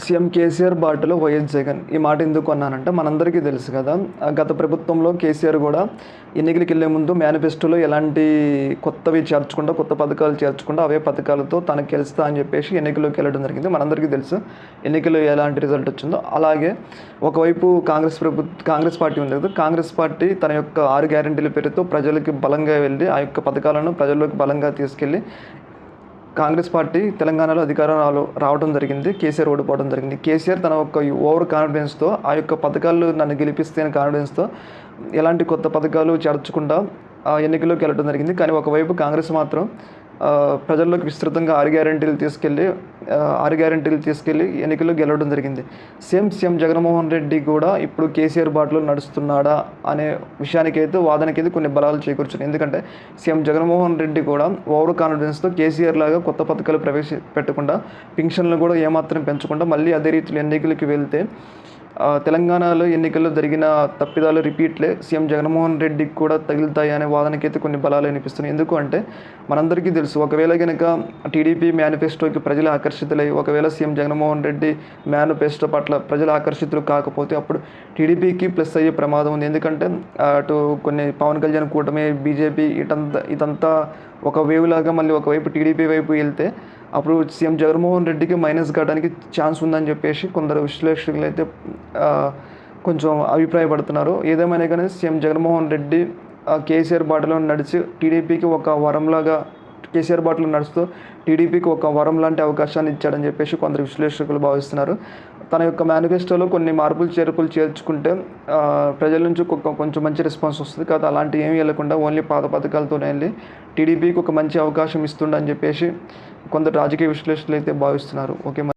CM KCR బాటలో YS Jagan. ఈ మాట ఎందుకు అన్నానంటే మనందరికీ తెలుసు కదా! గత ప్రభుత్వంలో కేసీఆర్ కూడా ఎన్నికలకెళ్ళే ముందు మేనిఫెస్టోలో ఎలాంటి కొత్తవి చేర్చకుండా, కొత్త పథకాలు చేర్చకుండా అవే పథకాలతో తనకు గెలుస్తా అని చెప్పేసి ఎన్నికల్లోకి వెళ్ళడం జరిగింది. మనందరికీ తెలుసు ఎన్నికల్లో ఎలాంటి రిజల్ట్ వచ్చిందో. అలాగే ఒకవైపు కాంగ్రెస్ పార్టీ ఉంది కదా! కాంగ్రెస్ పార్టీ తన యొక్క 6 గ్యారంటీల పేరుతో ప్రజలకి బలంగా వెళ్ళి ఆ యొక్క పథకాలను ప్రజల్లోకి బలంగా తీసుకెళ్ళి కాంగ్రెస్ పార్టీ తెలంగాణలో అధికారం రావడం జరిగింది. కేసీఆర్ ఓడిపోవడం జరిగింది. కేసీఆర్ తన యొక్క ఓవర్ కాన్ఫిడెన్స్‌తో ఆ యొక్క పథకాలు నన్ను గెలిపిస్తే అనే కాన్ఫిడెన్స్‌తో ఎలాంటి కొత్త పథకాలు చేర్చకుండా ఎన్నికల్లోకి వెళ్ళడం జరిగింది. కానీ ఒకవైపు కాంగ్రెస్ మాత్రం ప్రజల్లోకి విస్తృతంగా 6 గ్యారంటీలు తీసుకెళ్ళి ఎన్నికల్లో గెలవడం జరిగింది. సీఎం జగన్మోహన్ రెడ్డి కూడా ఇప్పుడు కేసీఆర్ బాటలో నడుస్తున్నాడా అనే విషయానికైతే వాదనకైతే కొన్ని బలాలు చేకూర్చున్నాయి. ఎందుకంటే సీఎం జగన్మోహన్ రెడ్డి కూడా ఓవర్ కాన్ఫిడెన్స్‌తో కేసీఆర్ లాగా కొత్త పథకాలు ప్రవేశపెట్టకుండా, పింఛన్లు కూడా ఏమాత్రం పెంచకుండా మళ్ళీ అదే రీతిలో ఎన్నికలకి వెళ్తే తెలంగాణలో ఎన్నికల్లో జరిగిన తప్పిదాలు రిపీట్లే సీఎం జగన్మోహన్ రెడ్డికి కూడా తగులుతాయి అనే వాదనకైతే కొన్ని బలాలు వినిపిస్తున్నాయి. ఎందుకు అంటే మనందరికీ తెలుసు, ఒకవేళ కనుక టీడీపీ మేనిఫెస్టోకి ప్రజలు ఆకర్షితులై ఒకవేళ సీఎం జగన్మోహన్ రెడ్డి మేనిఫెస్టో పట్ల ప్రజలు ఆకర్షితులు కాకపోతే అప్పుడు టీడీపీకి ప్లస్ అయ్యే ప్రమాదం ఉంది. ఎందుకంటే అటు కొన్ని పవన్ కళ్యాణ్ కూటమి, బీజేపీ ఇదంతా ఒక వేవ్ లాగా మళ్ళీ ఒకవైపు టీడీపీ వైపు వెళ్తే అప్పుడు సీఎం జగన్మోహన్ రెడ్డికి మైనస్ కావడానికి ఛాన్స్ ఉందని చెప్పేసి కొందరు విశ్లేషకులు అయితే కొంచెం అభిప్రాయపడుతున్నారు. ఏదేమైనా కానీ సీఎం జగన్మోహన్ రెడ్డి కేసీఆర్ బాటలో నడిచి టీడీపీకి ఒక వరంలాగా కేసీఆర్ బాటలో నడుస్తూ టీడీపీకి ఒక వరం లాంటి అవకాశాన్ని ఇచ్చాడని చెప్పేసి కొందరు విశ్లేషకులు భావిస్తున్నారు. తన యొక్క మేనిఫెస్టోలో కొన్ని మార్పులు చేర్పులు చేర్చుకుంటే ప్రజల నుంచి కొంచెం మంచి రెస్పాన్స్ వస్తుంది. కాదు అలాంటి ఏమీ వెళ్ళకుండా ఓన్లీ పాత పథకాలతోనే వెళ్ళి టీడీపీకి ఒక మంచి అవకాశం ఇస్తుండని చెప్పేసి కొందరు రాజకీయ విశ్లేషకులు అయితే భావిస్తున్నారు. ఓకే.